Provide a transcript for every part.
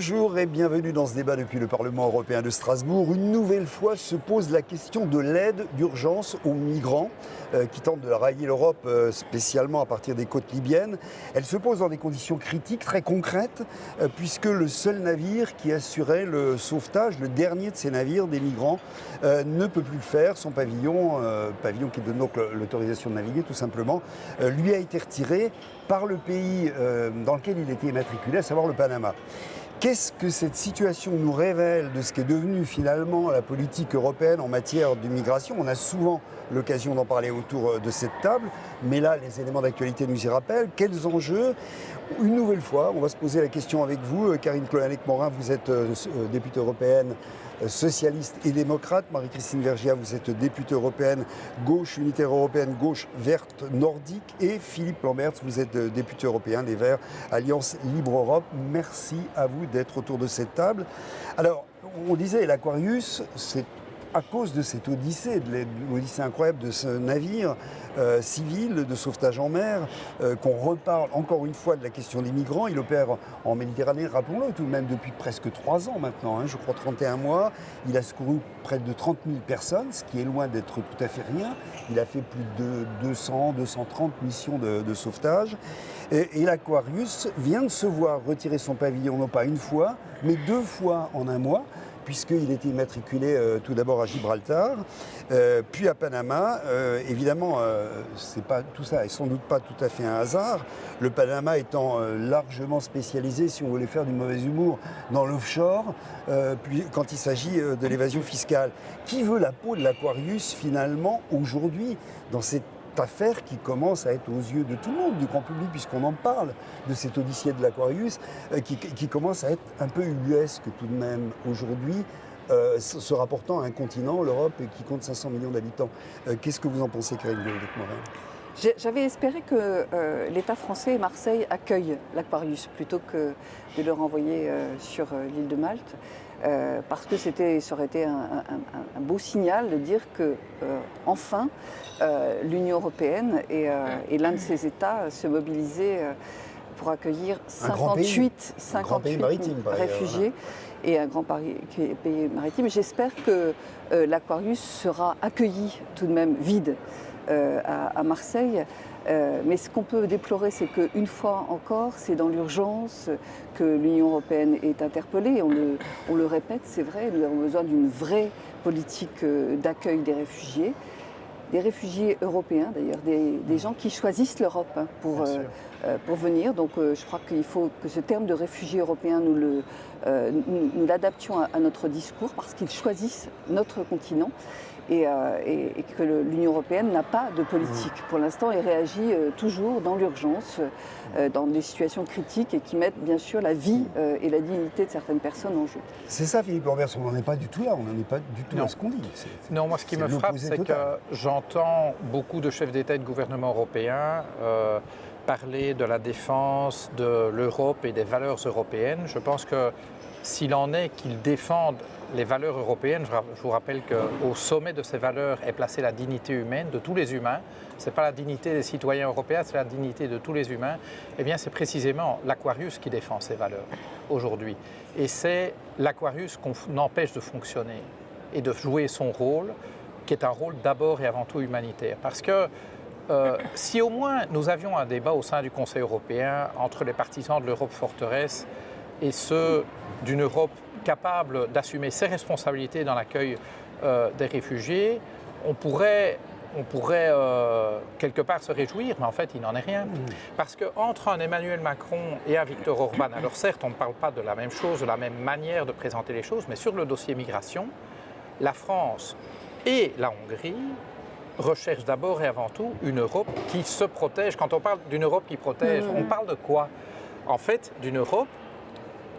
Bonjour et bienvenue dans ce débat depuis le Parlement européen de Strasbourg. Une nouvelle fois se pose la question de l'aide d'urgence aux migrants qui tentent de rallier l'Europe, spécialement à partir des côtes libyennes. Elle se pose dans des conditions critiques, très concrètes, puisque le seul navire qui assurait le sauvetage, le dernier de ces navires des migrants, ne peut plus le faire. Son pavillon qui donne donc l'autorisation de naviguer tout simplement, lui a été retiré par le pays dans lequel il était immatriculé, à savoir le Panama. Qu'est-ce que cette situation nous révèle de ce qu'est devenu finalement la politique européenne en matière d'immigration? On a souvent l'occasion d'en parler autour de cette table, mais là, les éléments d'actualité nous y rappellent. Quels enjeux? Une nouvelle fois, on va se poser la question avec vous. Karine Kloanec-Morin, vous êtes députée européenne socialiste et démocrate. Marie-Christine Vergiat, vous êtes députée européenne gauche unitaire européenne, gauche verte nordique. Et Philippe Lamberts, vous êtes député européen des Verts, Alliance Libre Europe. Merci à vous d'être autour de cette table. Alors, on disait l'Aquarius, c'est à cause de cette odyssée, de l'odyssée incroyable de ce navire civil de sauvetage en mer, qu'on reparle encore une fois de la question des migrants. Il opère en Méditerranée, rappelons-le, tout de même depuis presque 3 ans maintenant, je crois 31 mois. Il a secouru près de 30 000 personnes, ce qui est loin d'être tout à fait rien. Il a fait plus de 230 missions de sauvetage. Et l'Aquarius vient de se voir retirer son pavillon, non pas une fois, mais 2 fois en un mois, puisqu'il était immatriculé tout d'abord à Gibraltar, puis à Panama. Évidemment, tout ça n'est sans doute pas tout à fait un hasard. Le Panama étant largement spécialisé, si on voulait faire du mauvais humour, dans l'offshore, puis quand il s'agit de l'évasion fiscale. Qui veut la peau de l'Aquarius finalement aujourd'hui dans cette affaire qui commence à être aux yeux de tout le monde, du grand public, puisqu'on en parle de cette odyssée de l'Aquarius, qui commence à être un peu ubuesque tout de même aujourd'hui, se rapportant à un continent, l'Europe, qui compte 500 millions d'habitants. Qu'est-ce que vous en pensez, Karine Kloanec-Morin? J'avais espéré que l'État français et Marseille accueillent l'Aquarius plutôt que de le renvoyer sur l'île de Malte. Parce que ça aurait été un beau signal de dire que enfin l'Union européenne et l'un de ses États se mobilisaient pour accueillir 58 réfugiés et un grand pays maritime. J'espère que l'Aquarius sera accueilli tout de même vide à Marseille. Mais ce qu'on peut déplorer, c'est qu'une fois encore, c'est dans l'urgence que l'Union européenne est interpellée. On le répète, c'est vrai, nous avons besoin d'une vraie politique d'accueil des réfugiés européens d'ailleurs, des gens qui choisissent l'Europe pour venir. Donc je crois qu'il faut que ce terme de réfugiés européens, nous l'adaptions à notre discours parce qu'ils choisissent notre continent. Et que l'Union européenne n'a pas de politique pour l'instant et réagit toujours dans l'urgence, dans des situations critiques et qui mettent bien sûr la vie et la dignité de certaines personnes en jeu. C'est ça, Philippe Lamberts, on n'en est pas du tout là, on n'en est pas du tout à ce qu'on dit. Non, moi ce qui me frappe, c'est que j'entends beaucoup de chefs d'État et de gouvernement européens parler de la défense de l'Europe et des valeurs européennes. Je pense que s'il en est qu'ils défendent les valeurs européennes, je vous rappelle qu'au sommet de ces valeurs est placée la dignité humaine de tous les humains. Ce n'est pas la dignité des citoyens européens, c'est la dignité de tous les humains. Eh bien, c'est précisément l'Aquarius qui défend ces valeurs aujourd'hui. Et c'est l'Aquarius qu'on empêche de fonctionner et de jouer son rôle, qui est un rôle d'abord et avant tout humanitaire. Parce que si au moins nous avions un débat au sein du Conseil européen entre les partisans de l'Europe forteresse et ceux d'une Europe capable d'assumer ses responsabilités dans l'accueil des réfugiés, on pourrait quelque part se réjouir, mais en fait il n'en est rien. Parce qu'entre un Emmanuel Macron et un Viktor Orban, alors certes on ne parle pas de la même chose, de la même manière de présenter les choses, mais sur le dossier migration, la France et la Hongrie recherchent d'abord et avant tout une Europe qui se protège. Quand on parle d'une Europe qui protège, on parle de quoi? En fait, d'une Europe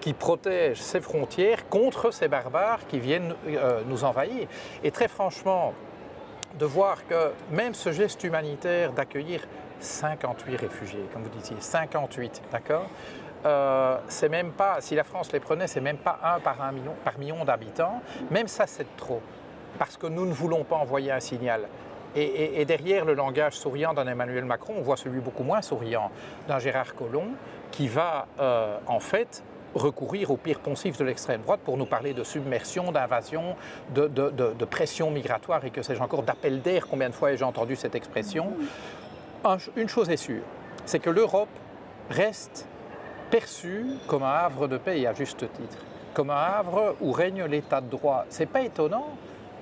qui protège ses frontières contre ces barbares qui viennent nous envahir. Et très franchement, de voir que même ce geste humanitaire d'accueillir 58 réfugiés, comme vous disiez, 58, d'accord, c'est même pas, si la France les prenait, c'est même pas par million d'habitants, même ça c'est trop, parce que nous ne voulons pas envoyer un signal. Et derrière le langage souriant d'un Emmanuel Macron, on voit celui beaucoup moins souriant d'un Gérard Collomb qui va en fait recourir au pire poncif de l'extrême droite pour nous parler de submersion, d'invasion, de pression migratoire et que sais-je encore, d'appel d'air. Combien de fois ai-je entendu cette expression? Une chose est sûre, c'est que l'Europe reste perçue comme un havre de paix et à juste titre, comme un havre où règne l'état de droit. Ce n'est pas étonnant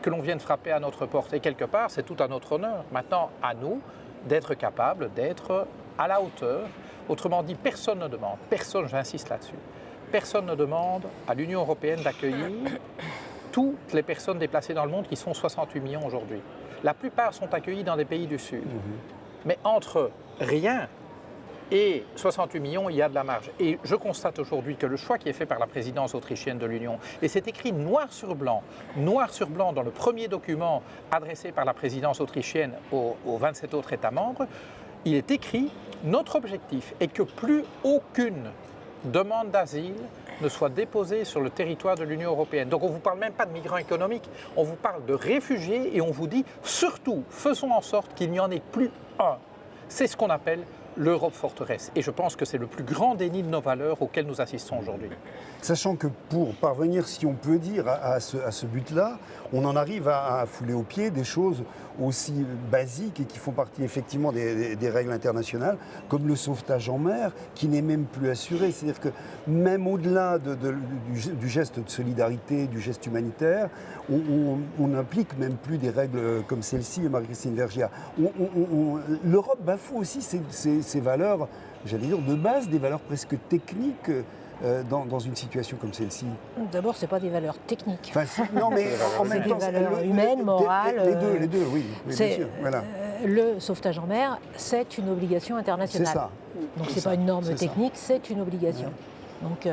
que l'on vienne frapper à notre porte et quelque part c'est tout à notre honneur. Maintenant à nous d'être capables d'être à la hauteur. Autrement dit, personne ne demande, personne, j'insiste là-dessus, personne ne demande à l'Union européenne d'accueillir toutes les personnes déplacées dans le monde qui sont 68 millions aujourd'hui. La plupart sont accueillis dans des pays du Sud. Mais entre rien et 68 millions, il y a de la marge. Et je constate aujourd'hui que le choix qui est fait par la présidence autrichienne de l'Union, et c'est écrit noir sur blanc dans le premier document adressé par la présidence autrichienne aux 27 autres États membres, il est écrit « Notre objectif est que plus aucune demande d'asile ne soit déposée sur le territoire de l'Union européenne. » Donc on ne vous parle même pas de migrants économiques, on vous parle de réfugiés et on vous dit surtout faisons en sorte qu'il n'y en ait plus un. C'est ce qu'on appelle l'Europe forteresse. Et je pense que c'est le plus grand déni de nos valeurs auquel nous assistons aujourd'hui. Sachant que pour parvenir, si on peut dire, à ce but-là, on en arrive à fouler aux pieds des choses aussi basiques et qui font partie effectivement des règles internationales, comme le sauvetage en mer, qui n'est même plus assuré. C'est-à-dire que même au-delà du geste de solidarité, du geste humanitaire, on n'applique même plus des règles comme celle-ci, Marie-Christine Vergiat. L'Europe bafoue aussi ces valeurs, j'allais dire, de base, des valeurs presque techniques dans une situation comme celle-ci. D'abord, ce n'est pas des valeurs techniques. Enfin, non, mais en même temps, c'est des valeurs humaines, morales. Les deux, oui, bien sûr. Voilà. Le sauvetage en mer, c'est une obligation internationale. C'est ça. Donc, ce n'est pas une norme technique, c'est une obligation. Ouais. Donc,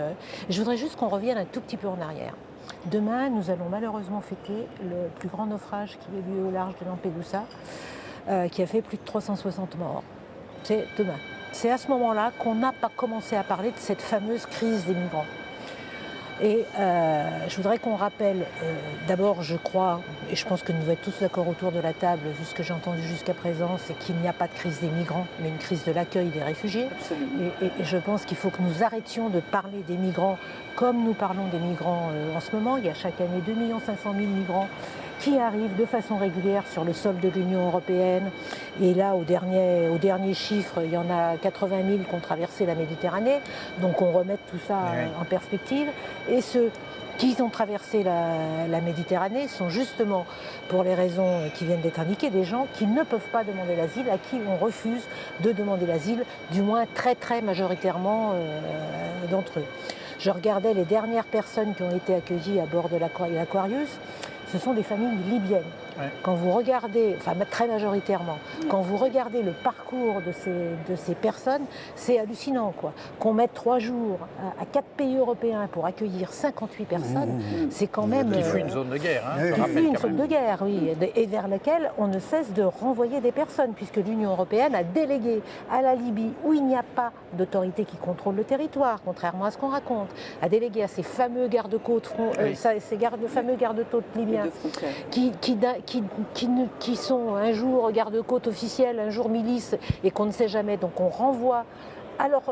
je voudrais juste qu'on revienne un tout petit peu en arrière. Demain, nous allons malheureusement fêter le plus grand naufrage qui a eu lieu au large de Lampedusa, qui a fait plus de 360 morts. C'est demain. C'est à ce moment-là qu'on n'a pas commencé à parler de cette fameuse crise des migrants. Et je voudrais qu'on rappelle, d'abord, je crois, et je pense que nous devons être tous d'accord autour de la table, vu ce que j'ai entendu jusqu'à présent, c'est qu'il n'y a pas de crise des migrants, mais une crise de l'accueil des réfugiés. Et je pense qu'il faut que nous arrêtions de parler des migrants comme nous parlons des migrants en ce moment. Il y a chaque année 2 500 000 migrants qui arrivent de façon régulière sur le sol de l'Union européenne. Et là, au dernier chiffre, il y en a 80 000 qui ont traversé la Méditerranée. Donc on remet tout ça en perspective. Et ceux qui ont traversé la Méditerranée sont justement, pour les raisons qui viennent d'être indiquées, des gens qui ne peuvent pas demander l'asile, à qui on refuse de demander l'asile, du moins très très majoritairement d'entre eux. Je regardais les dernières personnes qui ont été accueillies à bord de l'Aquarius. Ce sont des familles libyennes. Ouais. Quand vous regardez, enfin très majoritairement, quand vous regardez le parcours de ces personnes, c'est hallucinant, quoi. Qu'on mette 3 jours à 4 pays européens pour accueillir 58 personnes, c'est quand même... Qui fut une zone de guerre. Hein, qui fut une zone de guerre, oui, et vers laquelle on ne cesse de renvoyer des personnes, puisque l'Union européenne a délégué à la Libye, où il n'y a pas d'autorité qui contrôle le territoire, contrairement à ce qu'on raconte, a délégué à ces fameux gardes-côtes, fameux gardes-côtes libyens, qui sont un jour garde-côtes officiels, un jour milice, et qu'on ne sait jamais. Donc on renvoie à leurs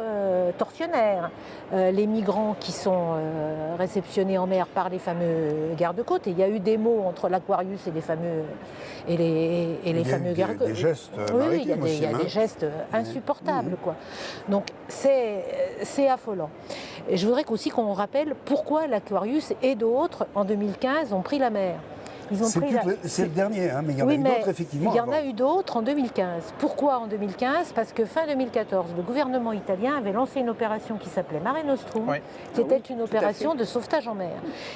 tortionnaires les migrants qui sont réceptionnés en mer par les fameux garde-côtes. Et il y a eu des mots entre l'Aquarius et les fameux garde-côtes. Des gestes il y a des gestes insupportables, quoi. Donc c'est affolant. Et je voudrais aussi qu'on rappelle pourquoi l'Aquarius et d'autres, en 2015, ont pris la mer. C'est le dernier, hein, mais il y en a eu d'autres, effectivement. Il y en a eu d'autres en 2015. Pourquoi en 2015 ? Parce que fin 2014, le gouvernement italien avait lancé une opération qui s'appelait Mare Nostrum, qui était une opération de sauvetage en mer.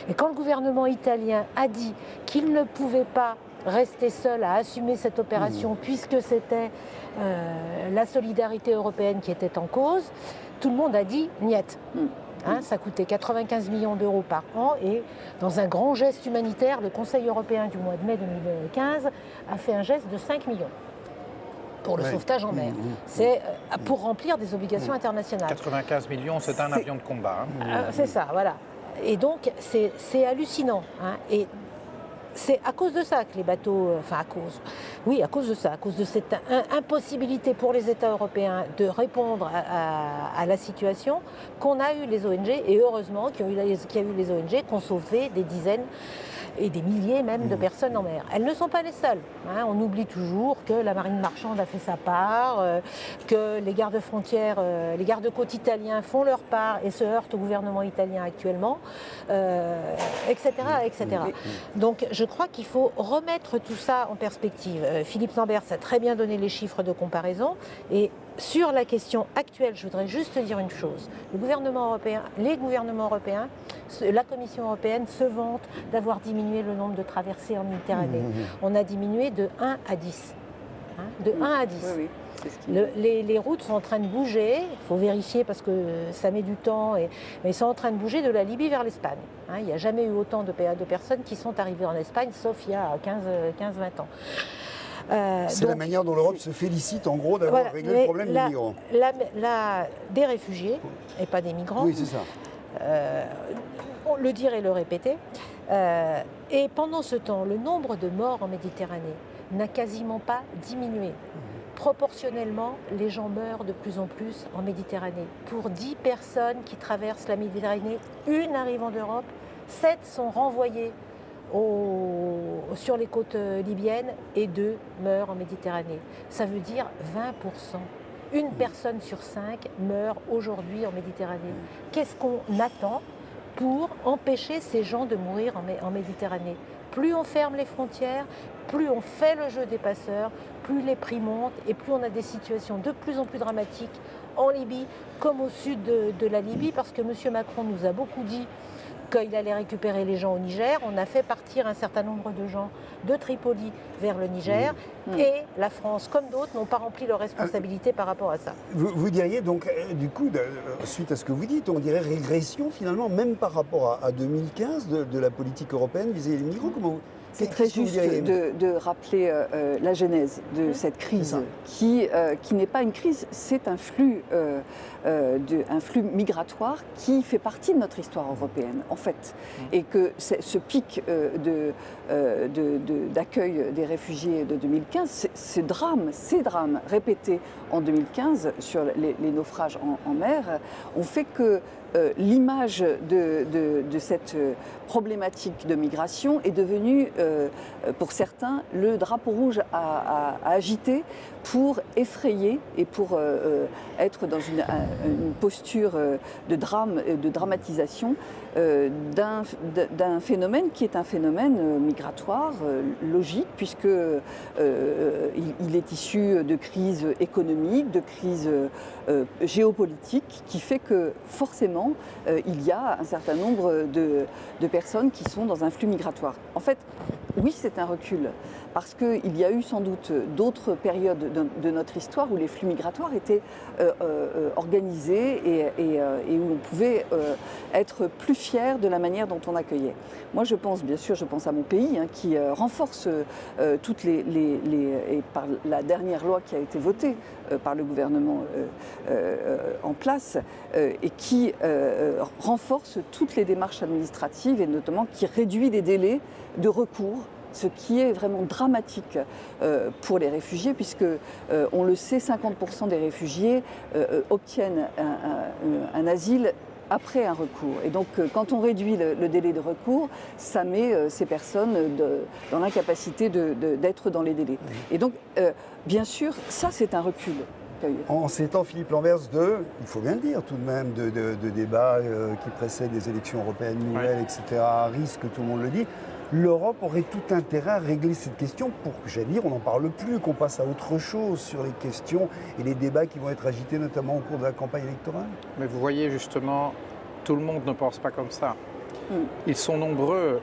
Et quand le gouvernement italien a dit qu'il ne pouvait pas rester seul à assumer cette opération, puisque c'était la solidarité européenne qui était en cause, tout le monde a dit « niet ». Ça coûtait 95 millions d'euros par an et dans un grand geste humanitaire, le Conseil européen du mois de mai 2015 a fait un geste de 5 millions pour le sauvetage en mer. C'est pour remplir des obligations internationales. 95 millions, c'est un avion de combat. C'est ça, voilà. Et donc, c'est hallucinant. Et c'est à cause de ça que les bateaux, à cause de cette impossibilité pour les États européens de répondre à la situation, qu'on a eu les ONG, et heureusement qu'il y a eu les ONG qui ont sauvé des dizaines et des milliers même de personnes en mer. Elles ne sont pas les seules. On oublie toujours que la marine marchande a fait sa part, que les gardes-frontières, les gardes-côtes italiens font leur part et se heurtent au gouvernement italien actuellement, etc., etc. Donc je crois qu'il faut remettre tout ça en perspective. Philippe Lamberts a très bien donné les chiffres de comparaison, et sur la question actuelle, je voudrais juste dire une chose. Les gouvernements européens, la Commission européenne se vante d'avoir diminué le nombre de traversées en Méditerranée. On a diminué de 1 à 10. De 1 à 10. Oui, les routes sont en train de bouger, il faut vérifier parce que ça met du temps, mais ils sont en train de bouger de la Libye vers l'Espagne. Il n'y a jamais eu autant de personnes qui sont arrivées en Espagne, sauf il y a 15-20 ans. C'est la manière dont l'Europe se félicite en gros d'avoir réglé le problème des migrants. Des réfugiés, et pas des migrants. Oui, c'est ça. Le dire et le répéter. Et pendant ce temps, le nombre de morts en Méditerranée n'a quasiment pas diminué. Proportionnellement, les gens meurent de plus en plus en Méditerranée. Pour 10 personnes qui traversent la Méditerranée, une arrivant d'Europe, 7 sont renvoyées sur les côtes libyennes et 2 meurent en Méditerranée. Ça veut dire 20%. Une personne sur 5 meurt aujourd'hui en Méditerranée. Qu'est-ce qu'on attend pour empêcher ces gens de mourir en Méditerranée? Plus on ferme les frontières, plus on fait le jeu des passeurs, plus les prix montent et plus on a des situations de plus en plus dramatiques en Libye comme au sud de la Libye, parce que M. Macron nous a beaucoup dit qu'il allait récupérer les gens au Niger. On a fait partir un certain nombre de gens de Tripoli vers le Niger et la France, comme d'autres, n'ont pas rempli leurs responsabilités par rapport à ça. Vous diriez donc, du coup, suite à ce que vous dites, on dirait régression finalement, même par rapport à 2015 de la politique européenne vis-à-vis des migrants. C'est très juste de rappeler la genèse de cette crise qui n'est pas une crise, c'est un flux migratoire qui fait partie de notre histoire européenne en fait. Et que ce pic d'accueil des réfugiés de 2015, ces drames répétés en 2015 sur les naufrages en mer ont fait que l'image de cette problématique de migration est devenue, pour certains, le drapeau rouge à agiter pour effrayer et pour être dans une posture de drame, de dramatisation d'un phénomène qui est un phénomène migratoire logique, puisque il est issu de crises économiques, de crises géopolitiques, qui fait que forcément il y a un certain nombre de personnes qui sont dans un flux migratoire. En fait, oui, c'est un recul, parce qu'il y a eu sans doute d'autres périodes de notre histoire où les flux migratoires étaient organisés et où on pouvait être plus fier de la manière dont on accueillait. Moi, je pense à mon pays, qui renforce toutes et par la dernière loi qui a été votée par le gouvernement en place, et qui renforce toutes les démarches administratives et notamment qui réduit les délais de recours, ce qui est vraiment dramatique pour les réfugiés, puisque on le sait, 50% des réfugiés obtiennent un asile après un recours. Et donc, quand on réduit le délai de recours, ça met ces personnes dans l'incapacité d'être dans les délais. Et donc, bien sûr, ça, c'est un recul. En ces temps, Philippe Lamberts, il faut bien le dire tout de même, de débats qui précèdent les élections européennes nouvelles, etc., à risque, tout le monde le dit, l'Europe aurait tout intérêt à régler cette question pour que, j'allais dire, on n'en parle plus, qu'on passe à autre chose sur les questions et les débats qui vont être agités notamment au cours de la campagne électorale. Mais vous voyez justement, tout le monde ne pense pas comme ça. Ils sont nombreux,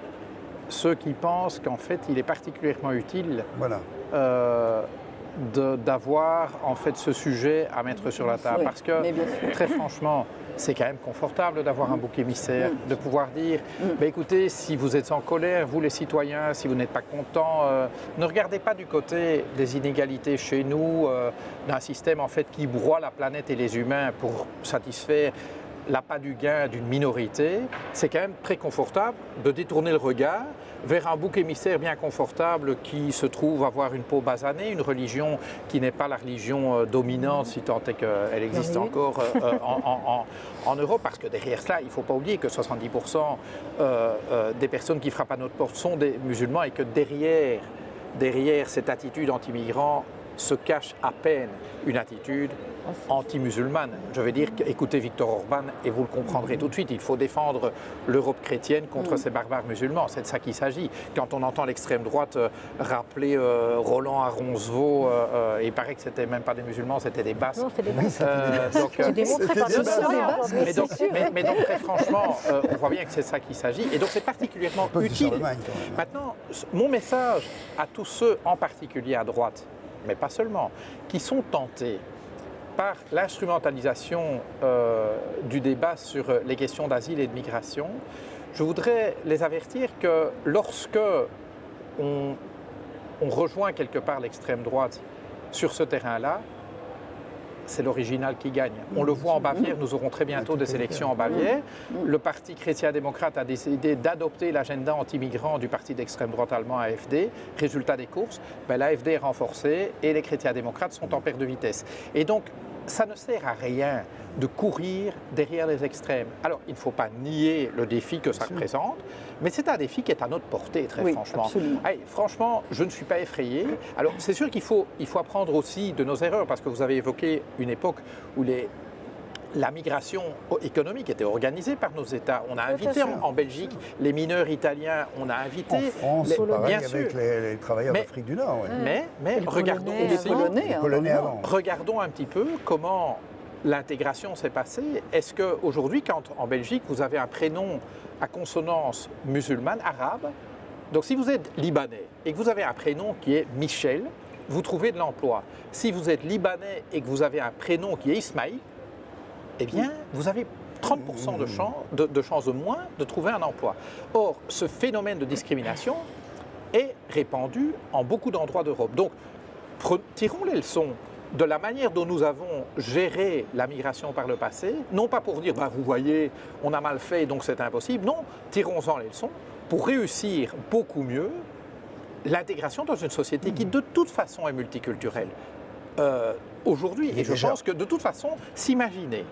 ceux qui pensent qu'en fait il est particulièrement utile d'avoir en fait ce sujet à mettre sur la table. Parce que très franchement, c'est quand même confortable d'avoir un bouc émissaire, de pouvoir dire écoutez, si vous êtes en colère, vous les citoyens, si vous n'êtes pas contents, ne regardez pas du côté des inégalités chez nous, d'un système en fait qui broie la planète et les humains pour satisfaire l'appât du gain d'une minorité, c'est quand même très confortable de détourner le regard vers un bouc émissaire bien confortable qui se trouve avoir une peau basanée, une religion qui n'est pas la religion dominante, si tant est qu'elle existe encore en Europe, parce que derrière cela, il ne faut pas oublier que 70% des personnes qui frappent à notre porte sont des musulmans et que derrière cette attitude anti-migrant se cache à peine une attitude anti-musulmane. Je vais dire, écoutez Viktor Orban et vous le comprendrez tout de suite. Il faut défendre l'Europe chrétienne contre ces barbares musulmans. C'est de ça qu'il s'agit. Quand on entend l'extrême droite rappeler Roland à Roncevaux, il paraît que c'était même pas des musulmans, c'était des Basques. Non, c'est des Basques. C'est démontré par mais donc très franchement, on voit bien que c'est ça qu'il s'agit. Et donc c'est particulièrement utile. Maintenant, mon message à tous ceux, en particulier à droite, mais pas seulement, qui sont tentés par l'instrumentalisation du débat sur les questions d'asile et de migration, je voudrais les avertir que lorsque on rejoint quelque part l'extrême droite sur ce terrain-là, c'est l'original qui gagne. On le voit en Bavière, nous aurons très bientôt des élections en Bavière. Le Parti chrétien-démocrate a décidé d'adopter l'agenda anti-migrant du parti d'extrême droite allemand AfD. Résultat des courses, l'AfD est renforcée et les chrétiens-démocrates sont en perte de vitesse. Et donc, ça ne sert à rien de courir derrière les extrêmes. Alors, il ne faut pas nier le défi que ça représente, mais c'est un défi qui est à notre portée, très franchement. Allez, franchement, je ne suis pas effrayé. Alors, c'est sûr qu'il faut apprendre aussi de nos erreurs, parce que vous avez évoqué une époque où la migration économique était organisée par nos États. On a invité en Belgique les mineurs italiens, on a invité... En France, pareil, avec les travailleurs d'Afrique du Nord. Ouais. Mais regardons aussi, les Polonais avant. Regardons un petit peu comment l'intégration s'est passée. Est-ce qu'aujourd'hui, quand en Belgique, vous avez un prénom à consonance musulmane, arabe, donc si vous êtes libanais et que vous avez un prénom qui est Michel, vous trouvez de l'emploi. Si vous êtes libanais et que vous avez un prénom qui est Ismaïl, eh bien, vous avez 30% de chances de moins de trouver un emploi. Or, ce phénomène de discrimination est répandu en beaucoup d'endroits d'Europe. Donc, tirons les leçons de la manière dont nous avons géré la migration par le passé, non pas pour dire, vous voyez, on a mal fait, donc c'est impossible. Non, tirons-en les leçons pour réussir beaucoup mieux l'intégration dans une société qui, de toute façon, est multiculturelle. Aujourd'hui, et je pense que, de toute façon, s'imaginer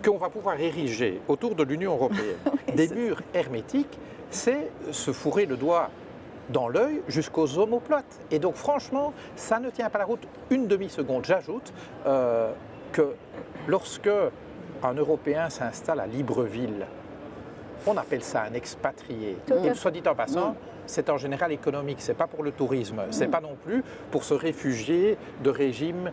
qu'on va pouvoir ériger autour de l'Union européenne des murs hermétiques, c'est se fourrer le doigt dans l'œil jusqu'aux omoplates. Et donc franchement, ça ne tient pas la route une demi-seconde. J'ajoute que lorsque un Européen s'installe à Libreville, on appelle ça un expatrié. Et soit dit en passant, c'est en général économique, c'est pas pour le tourisme, c'est pas non plus pour se réfugier de régimes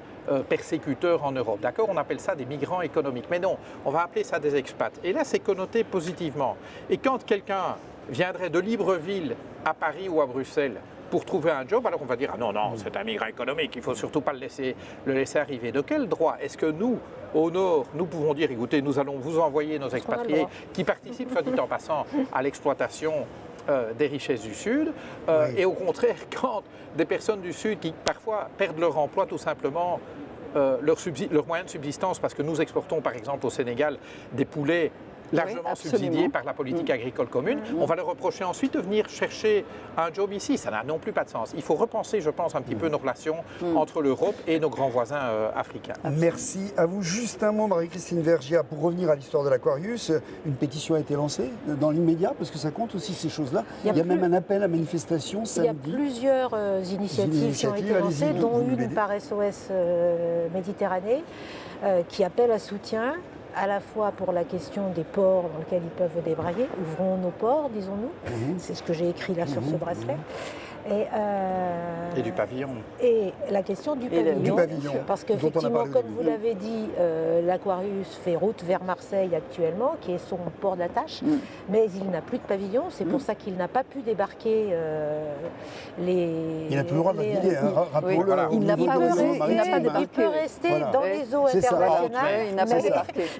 persécuteurs en Europe. D'accord ? On appelle ça des migrants économiques. Mais non, on va appeler ça des expats. Et là, c'est connoté positivement. Et quand quelqu'un viendrait de Libreville à Paris ou à Bruxelles pour trouver un job, alors on va dire « Ah non, c'est un migrant économique, il ne faut surtout pas le laisser arriver ». De quel droit est-ce que nous, au Nord, nous pouvons dire « Écoutez, nous allons vous envoyer nos expatriés qui participent, soit dit en passant, à l'exploitation des richesses du Sud et au contraire, quand des personnes du Sud qui parfois perdent leur emploi tout simplement, leur moyen de subsistance, parce que nous exportons par exemple au Sénégal des poulets largement subsidiés par la politique agricole commune, on va leur reprocher ensuite de venir chercher un job ici. Ça n'a non plus pas de sens. Il faut repenser, je pense, un petit peu nos relations entre l'Europe et nos grands voisins africains. Merci à vous. Juste un mot, Marie-Christine Vergiat, pour revenir à l'histoire de l'Aquarius. Une pétition a été lancée dans l'immédiat, parce que ça compte aussi ces choses-là. Il y a même un appel à manifestation samedi. Il y a plusieurs initiatives qui ont été lancées, dont une par SOS Méditerranée, qui appelle à soutien à la fois pour la question des ports dans lesquels ils peuvent débrailler. Ouvrons nos ports, disons-nous. C'est ce que j'ai écrit là sur ce bracelet. Et du pavillon. Et la question du pavillon. Parce qu'effectivement, comme vous l'avez dit, l'Aquarius fait route vers Marseille actuellement, qui est son port d'attache, mais il n'a plus de pavillon. C'est pour ça qu'il n'a pas pu débarquer les... Il n'a plus le droit de naviguer, rappelons-le. Il n'a pas débarqué. Il peut rester dans les eaux internationales,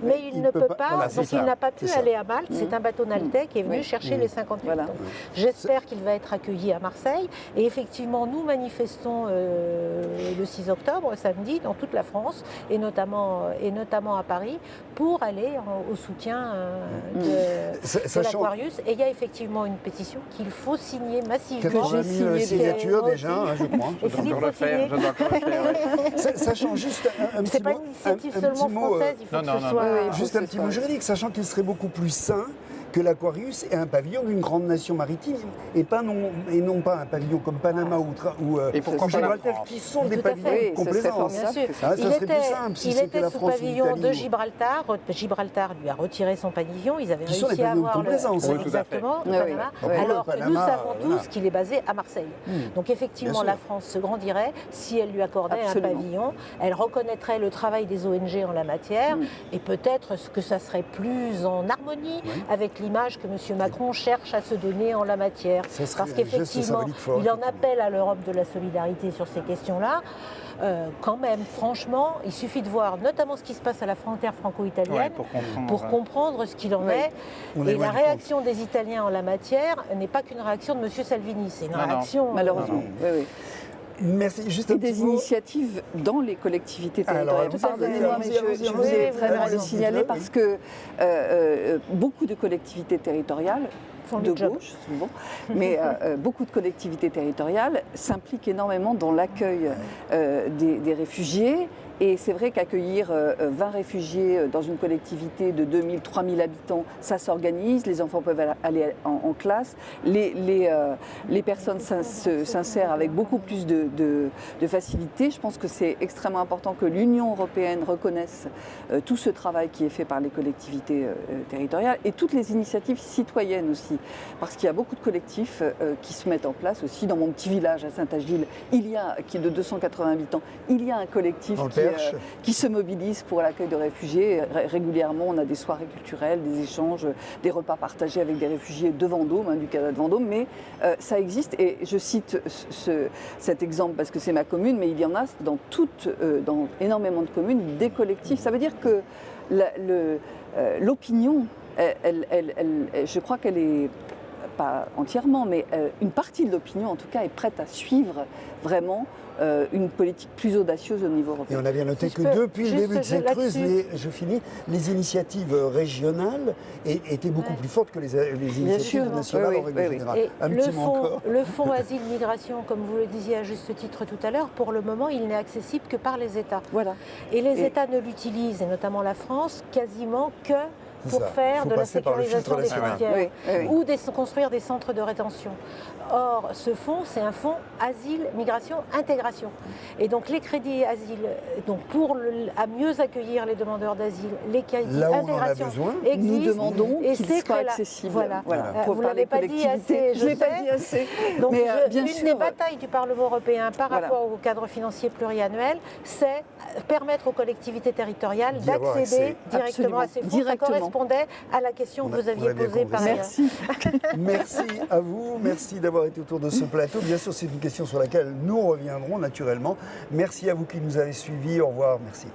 mais il ne peut pas, donc il n'a pas pu aller à Malte. C'est un bateau Naltec qui est venu chercher les 58 tonnes. J'espère qu'il va être accueilli à Marseille. Et effectivement, nous manifestons le 6 octobre, samedi, dans toute la France, et notamment à Paris, pour aller au soutien de l'Aquarius. Et il y a effectivement une pétition qu'il faut signer massivement. 80 000 signatures déjà, je crois. Je dois encore le faire. Sachant juste un petit mot. C'est pas une initiative seulement française, il faut que ce soit... Juste un petit mot juridique, sachant qu'il serait beaucoup plus sain que l'Aquarius est un pavillon d'une grande nation maritime et non pas un pavillon comme Panama ou Gibraltar, qui sont des pavillons complaisants. Bien sûr. Ça serait plus simple si c'était la sous France ou pavillon de l'Italie. Gibraltar. Gibraltar lui a retiré son pavillon. Ils avaient Qui sont réussi les à pavillons avoir complaisants, ça. exactement Oui, Panama. oui. Alors que nous Panama, savons tous voilà. qu'il est basé à Marseille. Donc effectivement, Bien la sûr. France se grandirait si elle lui accordait Absolument. un pavillon. Elle reconnaîtrait le travail des ONG en la matière et peut-être que ça serait plus en harmonie avec l'image que M. Macron cherche à se donner en la matière. Ça serait Parce un geste qu'effectivement, symbolique fort, il en effectivement. appelle à l'Europe de la solidarité sur ces questions-là. Quand même, franchement, il suffit de voir notamment ce qui se passe à la frontière franco-italienne pour comprendre ce qu'il en est. On est Et loin la du réaction des Italiens en la matière n'est pas qu'une réaction de M. Salvini, c'est une réaction... Malheureusement. Oui, oui. Merci. Juste Et un petit des mot. initiatives dans les collectivités Alors, territoriales. tout à fait. Pardonnez-moi, mais je Allons-y, voulais allons-y, vraiment allons-y, le signaler oui. parce que beaucoup de collectivités territoriales Font de le job. gauche, souvent, mais beaucoup de collectivités territoriales s'impliquent énormément dans l'accueil des réfugiés. Et c'est vrai qu'accueillir 20 réfugiés dans une collectivité de 2000, 3000 habitants, ça s'organise, les enfants peuvent aller en classe, les personnes s'insèrent avec beaucoup plus de facilité. Je pense que c'est extrêmement important que l'Union européenne reconnaisse tout ce travail qui est fait par les collectivités territoriales et toutes les initiatives citoyennes aussi. Parce qu'il y a beaucoup de collectifs qui se mettent en place aussi. Dans mon petit village à Saint-Agile, qui est de 280 habitants, il y a un collectif qui se mobilise pour l'accueil de réfugiés. Régulièrement, on a des soirées culturelles, des échanges, des repas partagés avec des réfugiés de Vendôme, du Canada de Vendôme. Mais ça existe et je cite cet exemple parce que c'est ma commune, mais il y en a dans énormément de communes, des collectifs. Ça veut dire que l'opinion, je crois qu'elle est pas entièrement, mais une partie de l'opinion en tout cas est prête à suivre vraiment une politique plus audacieuse au niveau européen. Et on a bien noté que depuis le début de cette crise, les initiatives régionales étaient beaucoup plus fortes que les initiatives nationales en règle générale. Et Un petit mot encore. le fonds asile-migration, comme vous le disiez à juste titre tout à l'heure, pour le moment, il n'est accessible que par les États. Voilà. Et les États ne l'utilisent, et notamment la France, quasiment que pour faire de la sécurisation des frontières ou construire des centres de rétention. Or, ce fonds, c'est un fonds asile, migration, intégration. Et donc les crédits asile, donc à mieux accueillir les demandeurs d'asile, les crédits intégration existent. Nous demandons qu'ils soient accessibles. Voilà. Pour vous ne l'avez pas dit assez, je l'ai pas dit assez. Donc mais, bien une sûr, des batailles du Parlement européen par rapport au cadre financier pluriannuel, c'est permettre aux collectivités territoriales d'accéder directement à ces fonds. Ça correspondait à la question que vous aviez posée par ailleurs. Merci. Merci à vous, merci d'avoir été autour de ce plateau. Bien sûr, c'est une question sur laquelle nous reviendrons naturellement. Merci à vous qui nous avez suivis. Au revoir, merci.